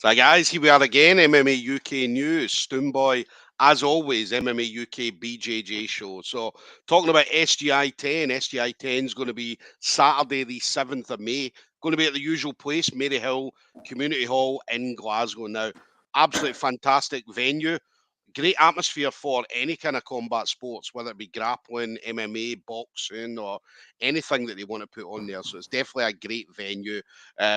So, guys, here we are again, MMA UK News, Stoomboy, as always, MMA UK BJJ show. So, talking about SGI10, SGI10 is going to be Saturday, the 7th of May, going to be at the usual place, Maryhill Community Hall in Glasgow. Now, absolutely fantastic venue. Great atmosphere for any kind of combat sports, whether it be grappling, MMA, boxing, or anything that they want to put on there. So it's definitely a great venue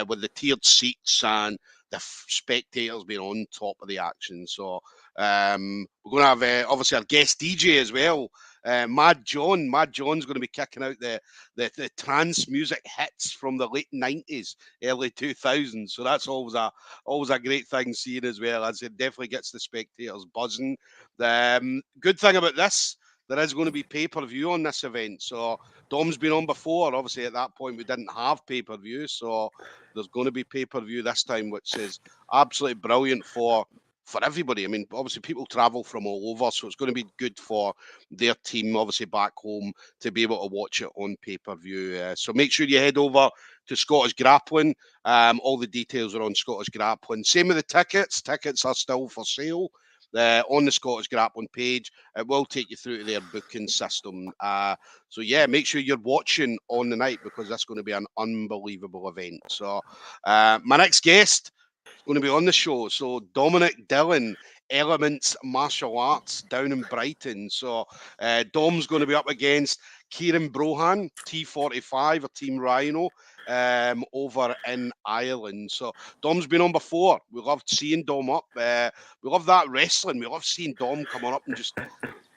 with the tiered seats and the spectators being on top of the action. So we're going to have obviously our guest DJ as well. Mad John. Mad John's going to be kicking out the trance music hits from the late 90s, early 2000s. So that's always a great thing seeing as well, as it definitely gets the spectators buzzing. The good thing about this, there is going to be pay-per-view on this event. So Dom's been on before. Obviously, at that point, we didn't have pay-per-view. So there's going to be pay-per-view this time, which is absolutely brilliant for everybody. I mean, obviously, people travel from all over, so it's going to be good for their team, obviously, back home to be able to watch it on pay-per-view. So make sure you head over to Scottish Grappling. All the details are on Scottish Grappling. Same with the tickets. Tickets are still for sale. On the Scottish Grappling page, it will take you through to their booking system. So yeah, make sure you're watching on the night, because that's going to be an unbelievable event. So my next guest is going to be on the show. So Dominic Dillon, Elements Martial Arts down in Brighton. So Dom's going to be up against Ciaran Brohan, T45 or Team Rhino, over in Ireland. So Dom's been on before. We loved seeing Dom up. We love that wrestling. We love seeing Dom come on up and just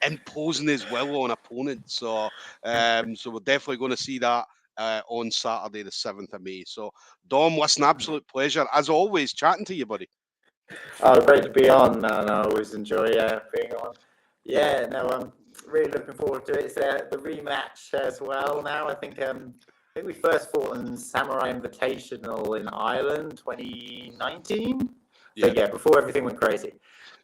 imposing his will on opponents. So we're definitely going to see that on Saturday, the 7th of May. So Dom, listen, absolute pleasure as always chatting to you, buddy. Oh, great to be on, and I always enjoy being on. Yeah, no, I'm really looking forward to it. It's the rematch as well now. I think we first fought in Samurai Invitational in Ireland 2019. So yeah, before everything went crazy.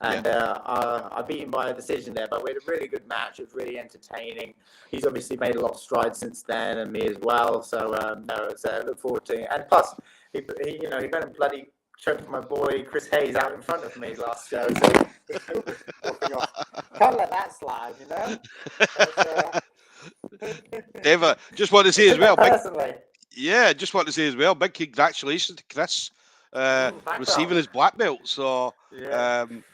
And I beat him by a decision there, but we had a really good match. It was really entertaining. He's obviously made a lot of strides since then, and me as well. So no, it's look forward to it. And plus, he kind of bloody choked my boy Chris Hayes out in front of me last show. So can't let that slide, you know. Dave, just want to say as well, personally. Just want to say as well, big congratulations to Chris receiving his black belt. So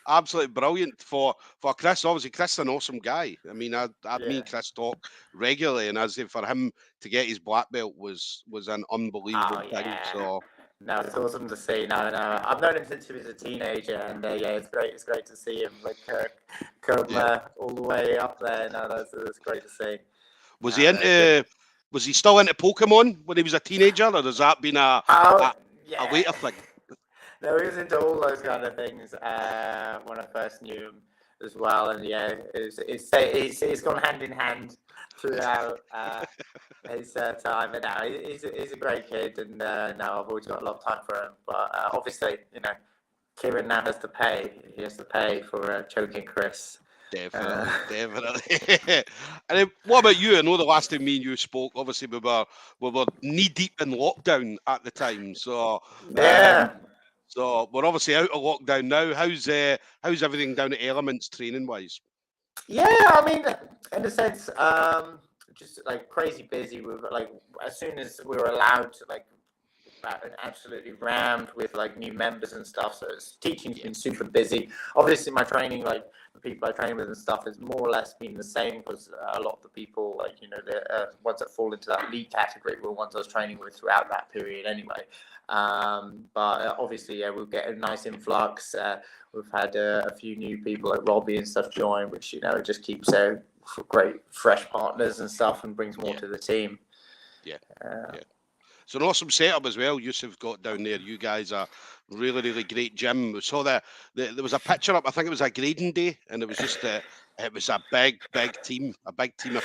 absolutely brilliant for Chris. Obviously, Chris is an awesome guy. I mean, me and Chris talk regularly, and as if for him to get his black belt was an unbelievable thing. So. No, it's awesome to see. No, I've known him since he was a teenager, and it's great. It's great to see him come all the way up there. No, that's great to see. Was he into? Was he still into Pokemon when he was a teenager, or has that been a later thing? No, he was into all those kind of things when I first knew him as well, and it's gone hand in hand throughout his time. And now he's a great kid, and now I've always got a lot of time for him. But obviously, Ciaran now has to pay. He has to pay for choking Chris. Definitely. And then, what about you? I know the last time me and you spoke, obviously we were knee deep in lockdown at the time. So so we're obviously out of lockdown now. How's everything down at Elements training wise? Yeah, I mean, in a sense, just like crazy busy. We were as soon as we were allowed to absolutely rammed with new members and stuff. So teaching's been super busy. Obviously, my training, the people I train with and stuff, has more or less been the same, because a lot of the people, the ones that fall into that lead category were ones I was training with throughout that period anyway. But obviously, we'll get a nice influx. We've had a few new people like Robbie and stuff join, which it just keeps great fresh partners and stuff, and brings more to the team. It's an awesome setup as well. Yusuf got down there. You guys are really, really great gym. We saw there was a picture up. I think it was a grading day, and it was just it was a big team of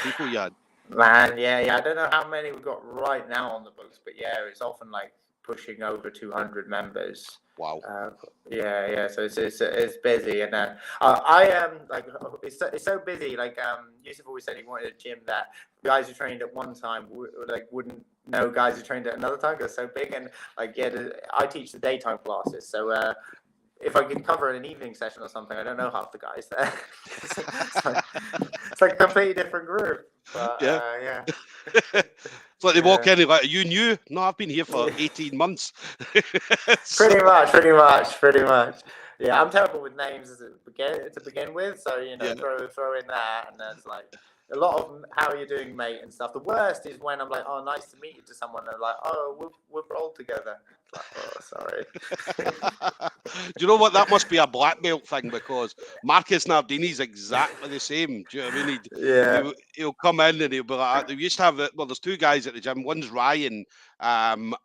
people you had. Man, I don't know how many we've got right now on the books, but it's often pushing over 200 members. Wow. Yeah. So it's busy, and I am like it's so busy. Like Yusuf always said, he wanted a gym that guys who trained at one time wouldn't know guys who trained at another time because it's so big. And like I teach the daytime classes, so if I can cover an evening session or something, I don't know half the guys there. it's like a completely different group. But Yeah. yeah. It's like they walk Yeah. in and like, you new? No, I've been here for 18 months. So, Pretty much. Yeah, I'm terrible with names to begin with, so yeah. throw in that, and there's like a lot of how are you doing, mate, and stuff. The worst is when I'm like, oh, nice to meet you, to someone, and they're like, oh, we've rolled together. It's like, oh, sorry. Do you know what? That must be a black belt thing, because Marcus Nardini's exactly the same. Do you know what I mean? Yeah. He'll come in and he'll be like, we used to have, well, there's two guys at the gym. One's Ryan, and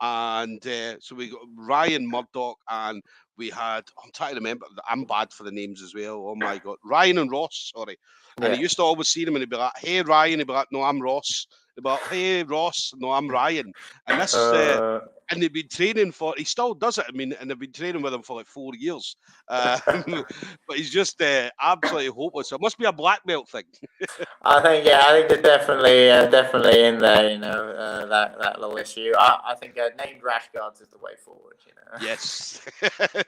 so we got Ryan Murdoch, and we had, I'm trying to remember, I'm bad for the names as well. Oh my God. Ryan and Ross, sorry. And he used to always see him and he'd be like, hey, Ryan. He'd be like, no, I'm Ross. He'd be like, hey, Ross. No, I'm Ryan. And this, and they've been training for, he still does it. I mean, and they've been training with him for like 4 years. But he's just absolutely hopeless. So it must be a black belt thing. I think they're definitely in there. You know, that little issue. I think named rash guards is the way forward. You know. Yes,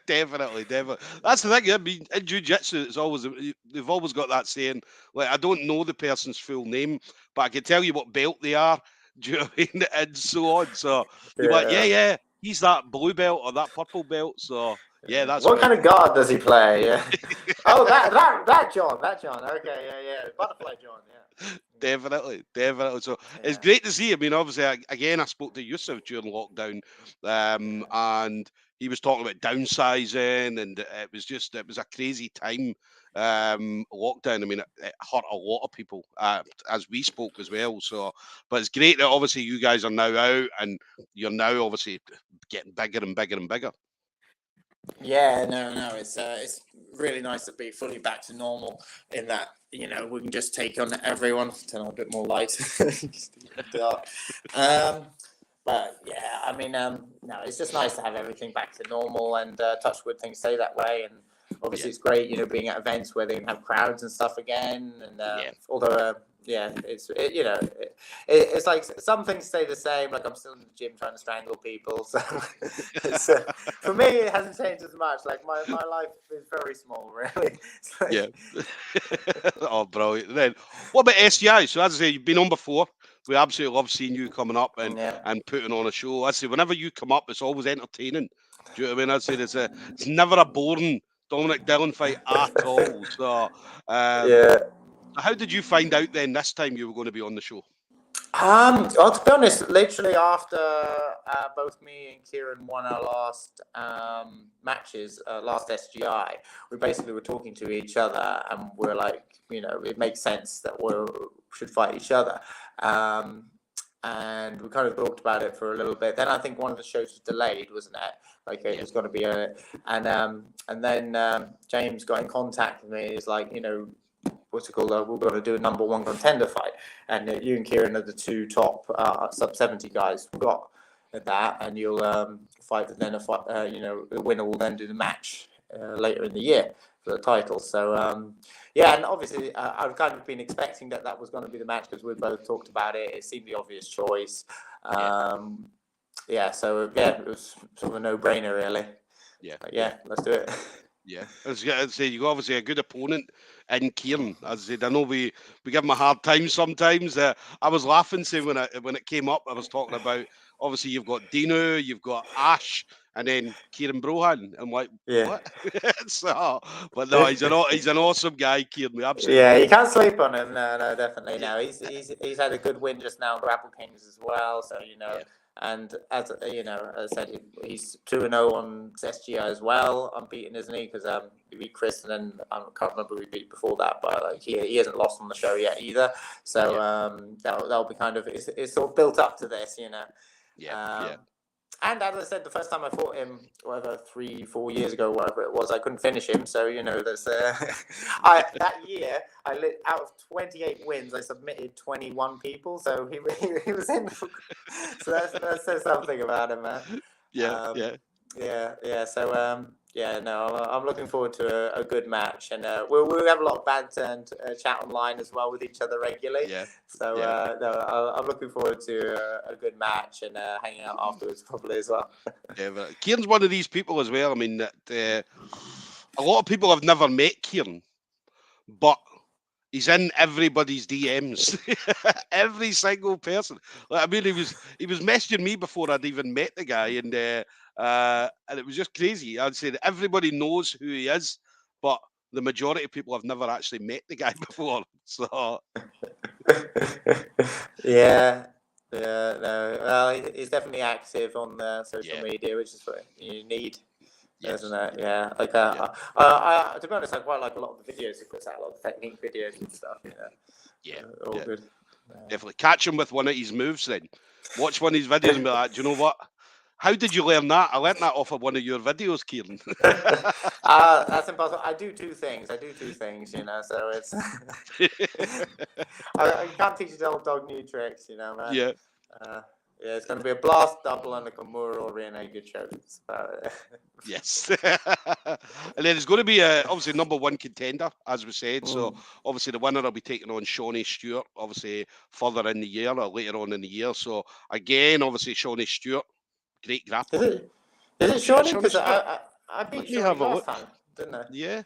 definitely. That's the thing. I mean, in jiu-jitsu, it's always, they've always got that saying, like, I don't know the person's full name, but I can tell you what belt they are. Do you know what I mean? And so on. So you're like, yeah, he's that blue belt or that purple belt. So yeah, that's what kind of guard does he play? Yeah. Oh, that John. Okay, yeah. Butterfly John. Yeah. Definitely. So it's great to see. I mean, obviously, again, I spoke to Yusuf during lockdown, and he was talking about downsizing, and it was a crazy time. Lockdown. I mean, it hurt a lot of people, as we spoke as well. So, but it's great that obviously you guys are now out, and you're now obviously getting bigger and bigger and bigger. Yeah, no, it's really nice to be fully back to normal in that, you know, we can just take on everyone, turn on a bit more light. But yeah, I mean, no, it's just nice to have everything back to normal, and touch wood, things stay that way. And obviously it's great, you know, being at events where they can have crowds and stuff again. And although it's like some things stay the same. Like I'm still in the gym trying to strangle people, so for me it hasn't changed as much. Like my life is very small, really. Yeah. Oh, brilliant. Then what about SGI? So as I say, you've been on before. We absolutely love seeing you coming up and putting on a show. I say whenever you come up, it's always entertaining. Do you know what I mean? I say it's never a boring Dominic Dillon fight at all. So how did you find out then this time you were going to be on the show? Well, to be honest, literally after both me and Ciaran won our last matches, last SGI, we basically were talking to each other, and we're like, you know, it makes sense that we should fight each other. And we kind of talked about it for a little bit. Then I think one of the shows was delayed, wasn't it? Like it was going to be and then James got in contact with me. He's like, you know, what's it called? We're going to do a number one contender fight, and you and Ciaran are the two top sub 70 guys. We've got that, and you'll fight. Then you know, the winner will then do the match later in the year for the title. So and obviously I've kind of been expecting that was going to be the match because we both talked about it. It seemed the obvious choice. So it was sort of a no-brainer, really. Let's do it. Yeah, I'd say you got obviously a good opponent in Ciaran. As I said, I know we give him a hard time sometimes. I was laughing saying when it came up, I was talking about obviously you've got Dino, you've got Ash, and then Ciaran Brohan. I'm like, what? So, but no, he's an awesome guy, Ciaran. We absolutely you can't sleep on him. No, definitely. No, he's had a good win just now, Grapple Kings as well. So you know. And as you know, as I said, he's 2-0 on SGI as well, unbeaten, isn't he? Because he beat Chris, and then I can't remember who he beat before that, but like he hasn't lost on the show yet either. So that'll be kind of it's sort of built up to this, you know. And as I said, the first time I fought him, 3-4 years ago, whatever it was, I couldn't finish him. So you know, that's that year out of 28 wins, I submitted 21 people. So he was in. So that says something about him, man. Yeah. So no, I'm looking forward to a good match, and we'll have a lot of banter and chat online as well with each other regularly. Yeah, So yeah, no, I'm looking forward to a good match and hanging out afterwards probably as well. yeah. But Kieran's one of these people as well. I mean, that a lot of people have never met Kieran, but he's in everybody's DMs. Every single person. Like, I mean, he was messaging me before I'd even met the guy, and it was just crazy. I'd say that everybody knows who he is, but the majority of people have never actually met the guy before. So Yeah. Yeah, no. Well, he's definitely active on the social yeah, media, which is what you need, isn't yes, it? yeah, Yeah. Like, yeah, to be honest, I quite like a lot of the videos he puts out, a lot of technique videos and stuff. yeah, All yeah. good. Definitely catch him with one of his moves. Then watch one of his videos and be like, do you know what? How did you learn that? I learned that off of one of your videos, Kieran. That's impossible. I do two things. So it's I can't teach the old dog new tricks, man. Yeah. Yeah, it's going to be a blast double and a Kimura or a good show. Yes. And then it's going to be obviously number one contender, as we said. So obviously the winner will be taking on Shawnee Stewart, obviously further in the year or later on in the year. So again, obviously Shawnee Stewart, great grappler. Is it Have you got Shawnee? Shawnee Because Stewart? I beat Let me Shawnee have a last look. time, didn't I? Yeah.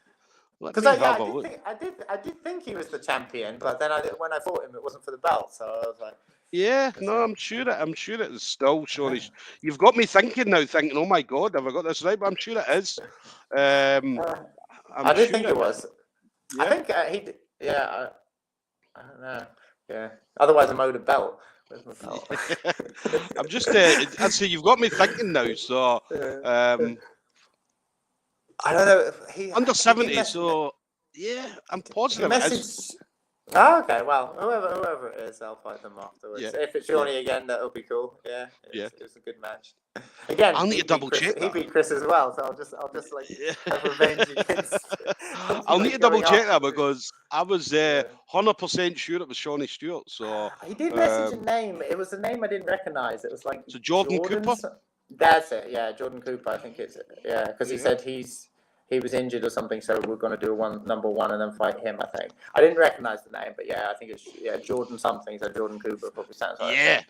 Let Because me have a look. I did think he was the champion, but then when I fought him, it wasn't for the belt, so I was like, Yeah, no, I'm sure it is still Shawnee. You've got me thinking now, thinking, oh my God, have I got this right? But I'm sure it is. I'm I did sure think it was. I Yeah. think he did. Yeah, I don't know. Yeah. Otherwise, I'm owed a belt. Where's my belt? I'm just, I'd say you've got me thinking now. So, I don't know. under He did 70. So, yeah, I'm he positive it is. messaged. Oh, okay. Well, whoever it is, I'll fight them afterwards. Yeah, If it's yeah, Shawnee again, that'll be cool. Yeah, yeah. it was a good match. Again, I'll need he to beat double Chris. check He that. beat Chris as well. So I'll just like Yeah. have revenge against. I'll need to double going check that after him. because I was 100% sure it was Shawnee Stewart. So, He did message a name. It was a name I didn't recognize. It was like so Jordan Cooper. That's it. Yeah, Jordan Cooper. I think it's because he Yeah. said he was injured or something, so we're going to do number one and then fight him. I think I didn't recognize the name, but yeah, I think it's Jordan something. So Jordan Cooper probably sounds right. Yeah.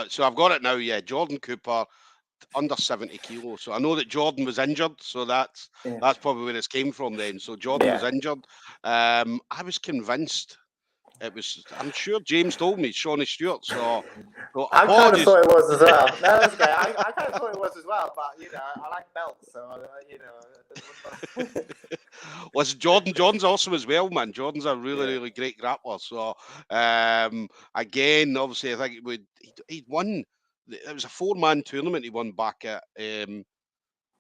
So I've got it now. Yeah, Jordan Cooper, under 70 kilos. So I know that Jordan was injured. So that's probably where this came from then. So Jordan was injured. I was convinced it was. I'm sure James told me Shawnee Stewart. So I kind of apologies. thought it was as well. No, that's okay. I kind of thought it was as well, but I like belts, so Listen, Jordan's awesome as well, man. Jordan's a really great grappler. So again, obviously, I think he'd won. It was a 4-man tournament he won back at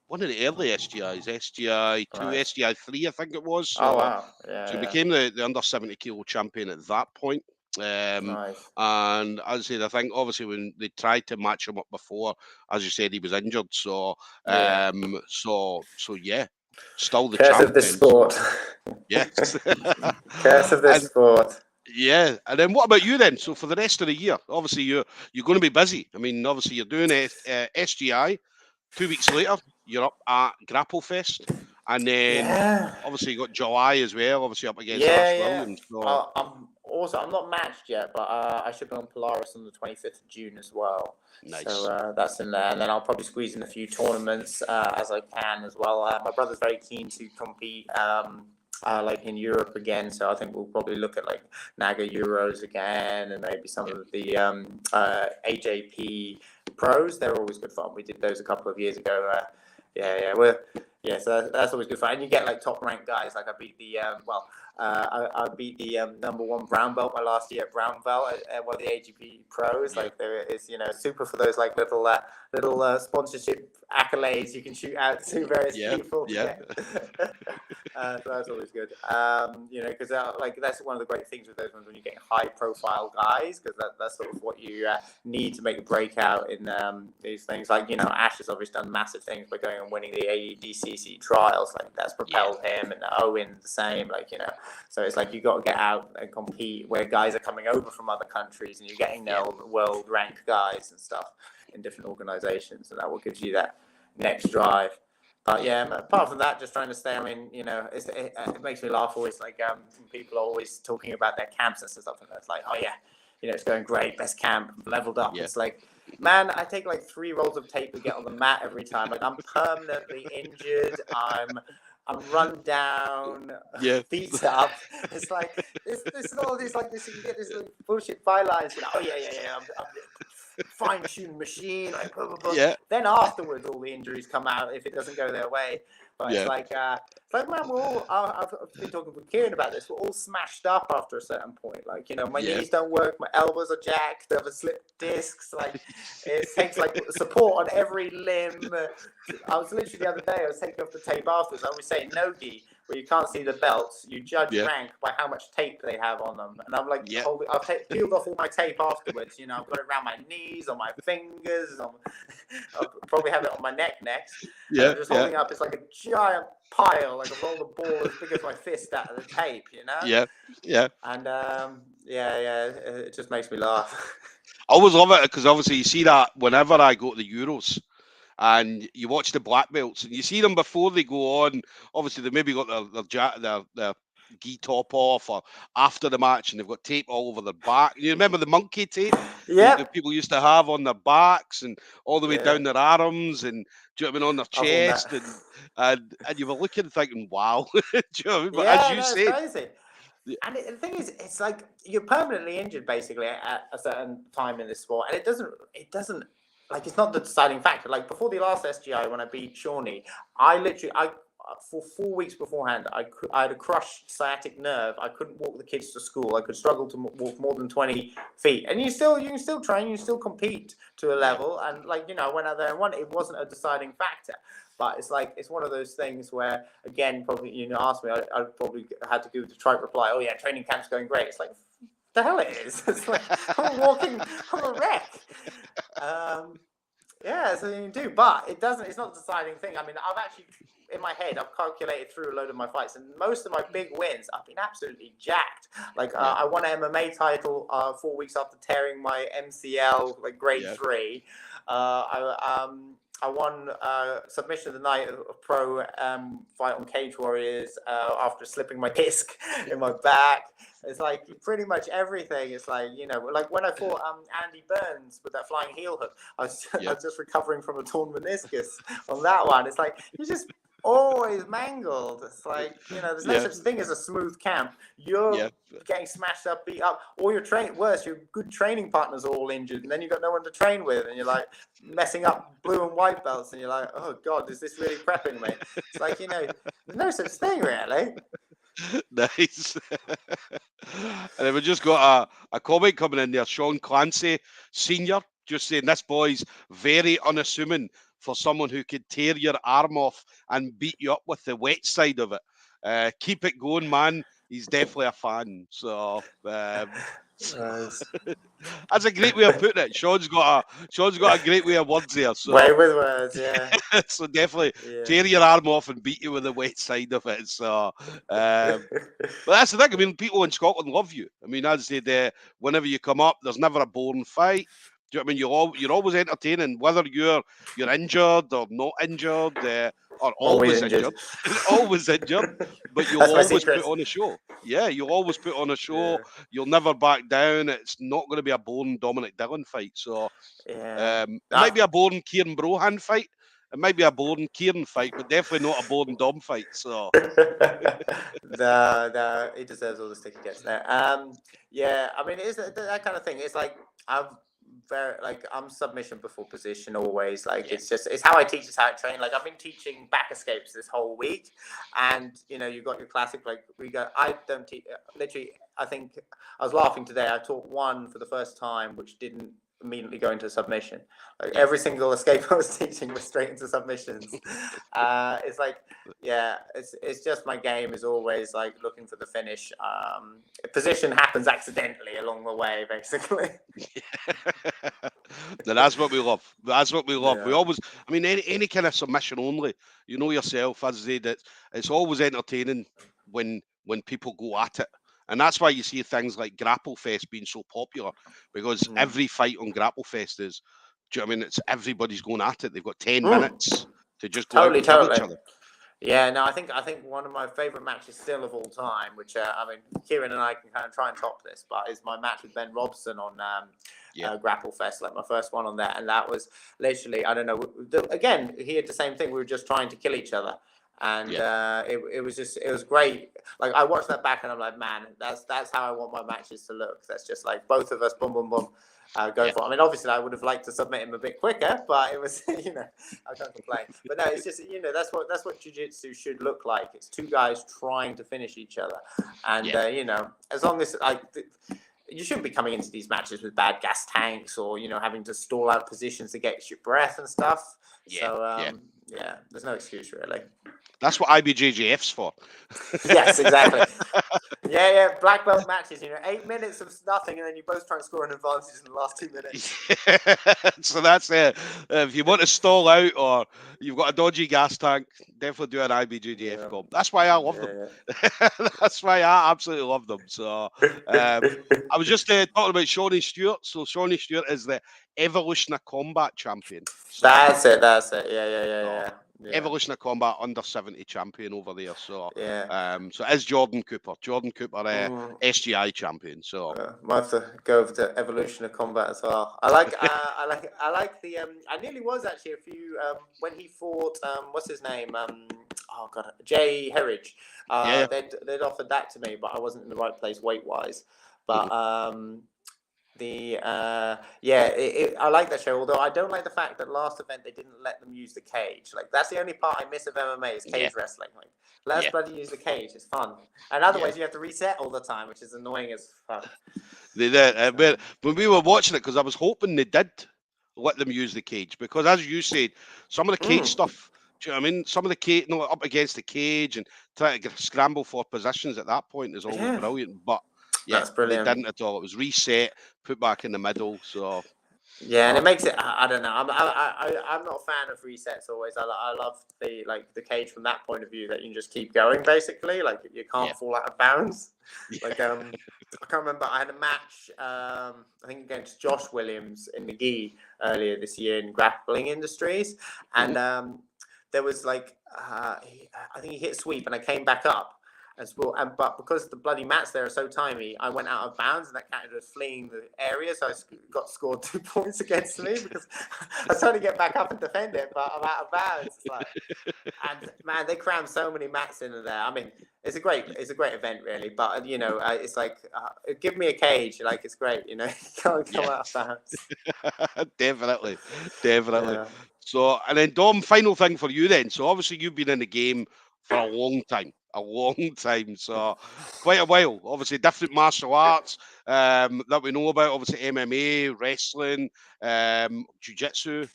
one of the early SGIs, SGI2, SGI3, I think it was. So, wow. so he became the under 70 kilo champion at that point. Nice. And as I said, I think obviously when they tried to match him up before, as you said, he was injured. So, so yeah, still the Curse champion. of the sport. Yes. Curse of the sport. Yeah, and then what about you then? So for the rest of the year, obviously you're going to be busy. I mean, obviously you're doing SGI. 2 weeks later, you're up at Grapple Fest, and then obviously you got July as well. Obviously up against Ash Williams. So. I'm not matched yet, but I should be on Polaris on the 25th of June as well. Nice. So that's in there, and then I'll probably squeeze in a few tournaments as I can as well. My brother's very keen to compete. Like in Europe again, so I think we'll probably look at like Naga Euros again, and maybe some of the AJP pros. They're always good fun. We did those a couple of years ago. So that's always good fun. And you get like top ranked guys. Like I beat the I beat the number one brown belt my last year at brown belt at one of the AGP pros. Like there is super for those like little sponsorship accolades you can shoot out to various people. So that's always good. Because like that's one of the great things with those ones when you get high profile guys, because that's sort of what you need to make a breakout in these things. Like Ash has obviously done massive things by going and winning the AEDCC trials. Like that's propelled him, and Owen the same. Like so it's like you got to get out and compete where guys are coming over from other countries, and you're getting world ranked guys and stuff in different organizations, and that will give you that next drive. But yeah, apart from that, just trying to stay. I mean, you know, it makes me laugh always. Like people are always talking about their camps and stuff, and it's like, oh yeah, you know, it's going great, best camp, leveled up. Yeah. It's like, man, I take like 3 rolls of tape to get on the mat every time. Like I'm permanently injured. I'm run down, Yeah. beat up. It's like this is all this like this. You get this like, bullshit bylines. You know, oh yeah. I'm fine-tuned machine. Like blah, blah, blah. Yeah. Then afterwards, all the injuries come out if it doesn't go their way. But Yeah. it's like man, we're all. I've been talking with Ciaran about this. We're all smashed up after a certain point. Like, you know, my knees don't work, my elbows are jacked, I've slipped discs. Like, it takes like support on every limb. I was literally the other day. I was taking off the tape afterwards. I always say nogi, where you can't see the belts. You judge rank by how much tape they have on them. And I'm like, I've peeled off all my tape afterwards. You know, I've got it around my knees, on my fingers. I'll probably have it on my neck next. Yeah. I'm just holding up. It's like a giant pile, like a roll of ball as big as my fist out of the tape. You know. Yeah. Yeah. And it just makes me laugh. I always love it because obviously you see that whenever I go to the Euros. And you watch the black belts, and you see them before they go on. Obviously, they maybe got their gi top off, or after the match, and they've got tape all over their back. You remember the monkey tape? That people used to have on their backs and all the way down their arms, and do you know what I mean, on their chest, and you were looking thinking, wow. Do you know what I mean? But as you said, it's crazy. And the thing is, it's like you're permanently injured basically at a certain time in this sport, and it doesn't. Like, it's not the deciding factor. Like, before the last SGI, when I beat Shawnee, I for 4 weeks beforehand, I had a crushed sciatic nerve. I couldn't walk the kids to school. I could struggle to walk more than 20 feet. And you can still train, you still compete to a level. And, like, you know, I went out there and won. It wasn't a deciding factor. But it's like, it's one of those things where, again, probably, you know, asked me, I probably had to give the trite reply, oh, yeah, training camp's going great. It's like, the hell it is. It's like, I'm a wreck. So you do, but it's not a deciding thing. I mean, I've actually, in my head, I've calculated through a load of my fights, and most of my big wins, I've been absolutely jacked. Like, I won an MMA title 4 weeks after tearing my MCL, like grade 3. I won submission of the night of a pro fight on Cage Warriors after slipping my disc in my back. It's like pretty much everything. It's like, you know, like when I fought Andy Burns with that flying heel hook, I was just recovering from a torn meniscus on that one. It's like, you're just always mangled. It's like, you know, there's no such thing as a smooth camp. You're getting smashed up, beat up. All your your good training partners are all injured, and then you've got no one to train with, and you're like messing up blue and white belts, and you're like, oh God, is this really prepping me? It's like, you know, there's no such thing really. Nice. And then we just got a comment coming in there. Sean Clancy Senior just saying this boy's very unassuming for someone who could tear your arm off and beat you up with the wet side of it. Keep it going, man. He's definitely a fan. So that's a great way of putting it. Sean's got a great way of words there. So way with words, yeah. So definitely tear your arm off and beat you with the wet side of it. So but that's the thing. I mean, people in Scotland love you. I mean, as I said, whenever you come up, there's never a boring fight. Do you know what I mean? You're always entertaining, whether you're injured or not injured, or always injured. Always injured, but you'll always put on a show. Yeah, you'll always put on a show. Yeah. You'll never back down. It's not going to be a boring Dominic Dillon fight. So it might be a boring Ciaran Brohan fight. It might be a boring Ciaran fight, but definitely not a boring Dom fight. So no, he deserves all the stick he gets there. I mean, it is that kind of thing. It's like I'm submission before position always. Like it's how I teach, it's how I train. Like I've been teaching back escapes this whole week, and you know, you've got your classic, like I don't teach literally. I think I was laughing today. I taught one for the first time which didn't immediately go into submission. Like every single escape I was teaching was straight into submissions. It's like, it's just my game is always like looking for the finish. Position happens accidentally along the way, basically. Now, that's what we love. That's what we love. Yeah. We always, I mean, any kind of submission only. You know yourself, as I say, that it's always entertaining when people go at it. And that's why you see things like Grapple Fest being so popular, because every fight on Grapple Fest is, do you know what I mean? It's everybody's going at it. They've got 10 minutes to just go out and kill each other. Yeah, no, I think one of my favourite matches still of all time, which I mean, Ciaran and I can kind of try and top this, but is my match with Ben Robson on Grapple Fest, like my first one on that, and that was literally, I don't know, again, he had the same thing. We were just trying to kill each other, and it was great. Like I watched that back, and I'm like, man, that's how I want my matches to look. That's just like both of us, boom, boom, boom. For it. I mean, obviously, I would have liked to submit him a bit quicker, but it was, I can't complain. But no, it's just, that's what jiu-jitsu should look like. It's two guys trying to finish each other, and as long as you shouldn't be coming into these matches with bad gas tanks or having to stall out positions to get your breath and stuff. There's no excuse really. That's what IBJJF's for. Yes, exactly. Yeah, black belt matches, 8 minutes of nothing, and then you both try and score an advantage in the last 2 minutes. So that's it. If you want to stall out or you've got a dodgy gas tank, definitely do an IBJJF comp. That's why I love them. That's why I absolutely love them. So I was just talking about Shawnee Stewart. So Shawnee Stewart is the Evolution of Combat champion. So, that's it. Yeah. Evolution of Combat under 70 champion over there. So so as Jordan Cooper, SGI champion. So might have to go over to Evolution of Combat as well. I like the I nearly was actually a few when he fought what's his name Jay Herridge. They'd offered that to me, but I wasn't in the right place weight wise. But I like that show, although I don't like the fact that last event they didn't let them use the cage. Like that's the only part I miss of MMA is cage wrestling. Like let us bloody use the cage, it's fun. And otherwise you have to reset all the time, which is annoying as fuck. They did. When we were watching it, because I was hoping they did let them use the cage, because as you said, some of the cage stuff, do you know what I mean? Some of the cage, up against the cage and trying to scramble for positions at that point is always brilliant. But that's brilliant. They didn't at all. It was reset, put back in the middle. So and it makes it. I don't know. I'm not a fan of resets always. I love the cage from that point of view, that you can just keep going basically. Like you can't fall out of bounds. Like I can't remember. I had a match. I think against Josh Williams in McGee earlier this year in Grappling Industries, and there was I think he hit a sweep, and I came back up. As well, but because the bloody mats there are so tiny, I went out of bounds, and that counted as fleeing the area. So I got scored 2 points against me because I was trying to get back up and defend it, but I'm out of bounds. And man, they crammed so many mats into there. I mean, it's a great event, really. But it's give me a cage, it's great. You can't come out of bounds. Definitely. Yeah. So, and then Dom, final thing for you then. So obviously you've been in the game for a long time. So quite a while. Obviously different martial arts that we know about, obviously MMA, wrestling, jiu-jitsu.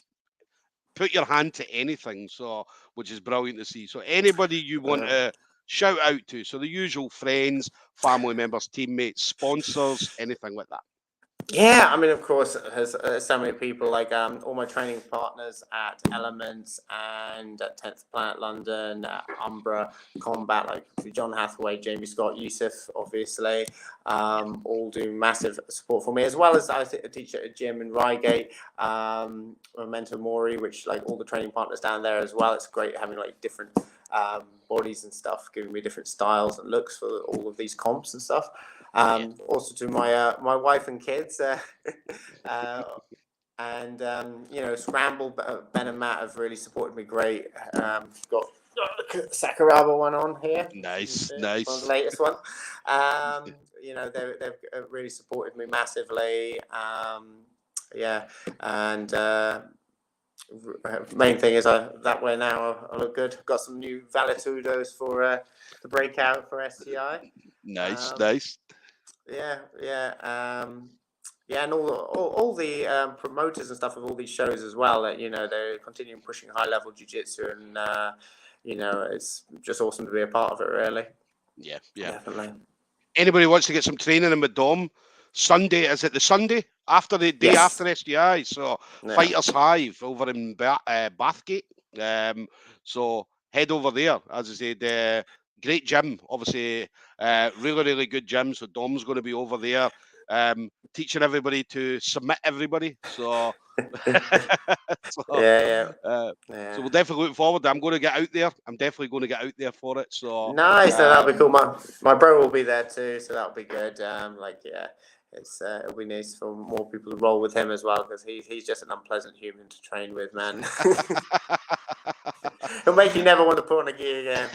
Put your hand to anything, so which is brilliant to see. So anybody you want to shout out to, so the usual friends, family members, teammates, sponsors, anything like that. Yeah, I mean, of course, there's so many people, like all my training partners at Elements and at 10th Planet London, Umbra Combat, like John Hathaway, Jamie Scott, Yusuf, obviously, all do massive support for me, as well as I teach at a gym in Reigate, Memento Mori, which all the training partners down there as well. It's great having different bodies and stuff, giving me different styles and looks for all of these comps and stuff. Also to my wife and kids, and Scramble, Ben and Matt have really supported me great. Got Sakuraba one on here. Nice. One of the latest one. They've really supported me massively. And main thing is that way now I look good. Got some new Valitudos for the breakout for SGI. Nice. And all the promoters and stuff of all these shows as well. That they're continuing pushing high level jiu-jitsu, and it's just awesome to be a part of it. Really. Yeah. Definitely. Anybody wants to get some training in with Dom? Sunday, is it the Sunday after the day after SGI? So Fighters Hive over in Bathgate. So head over there. As I said, great gym, obviously, really good gym. So Dom's going to be over there, teaching everybody to submit everybody. So So, Yeah. so we're definitely looking forward. I'm going to get out there. I'm definitely going to get out there for it. So Nice, so that'll be cool. My bro will be there too, so that'll be good. It'll be nice for more people to roll with him as well, because he's just an unpleasant human to train with, man. He'll make you never want to put on a gi again.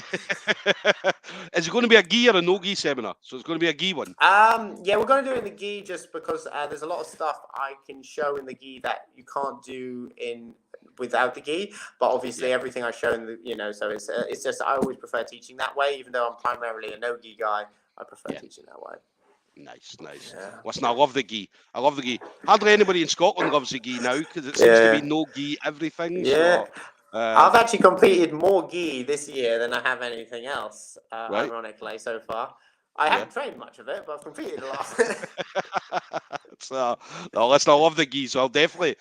Is it going to be a gi or a no gi seminar? So it's going to be a gi one. Yeah, we're going to do it in the gi just because there's a lot of stuff I can show in the gi that you can't do without the gi. But obviously, everything I show in the, so it's just I always prefer teaching that way, even though I'm primarily a no gi guy. I prefer teaching that way. Nice. Yeah. Listen, I love the gi. Hardly anybody in Scotland loves the gi now, because it seems to be no gi everything. Yeah. So, I've actually competed more gi this year than I have anything else, ironically, so far. I haven't trained much of it, but I've competed a lot. So, no, listen, I love the gi, so I'll definitely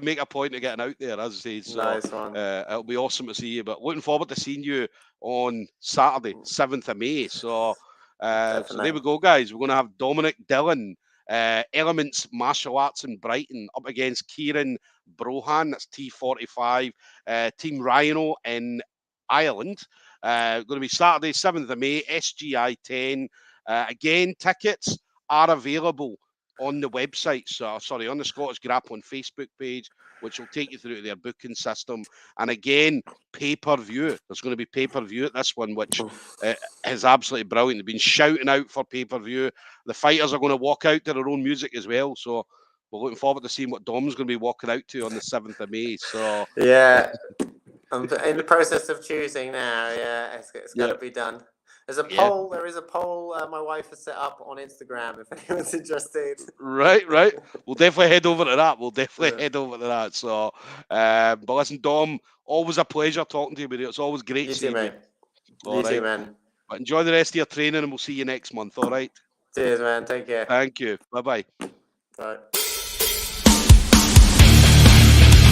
make a point of getting out there, as I say. So, nice one. It'll be awesome to see you. But looking forward to seeing you on Saturday, 7th of May. So, so there we go, guys. We're going to have Dominic Dillon, Elements Martial Arts in Brighton, up against Ciaran Brohan. That's T45, Team Rhino in Ireland. Going to be Saturday, 7th of May, SGI10. Again, tickets are available on the website, on the Scottish Grappling Facebook page, which will take you through to their booking system. And again, pay-per-view. There's going to be pay-per-view at this one, which is absolutely brilliant. They've been shouting out for pay-per-view. The fighters are going to walk out to their own music as well. So we're looking forward to seeing what Dom's going to be walking out to on the 7th of May. So yeah, I'm in the process of choosing now. Yeah, it's got to be done. There's a poll. There is a poll my wife has set up on Instagram if anyone's interested. Right. We'll definitely head over to that. So, but listen, Dom, always a pleasure talking to you, buddy. It's always great seeing you. You too, man. But enjoy the rest of your training, and we'll see you next month. All right. Cheers, man. Take care. Thank you. Bye-bye. Bye.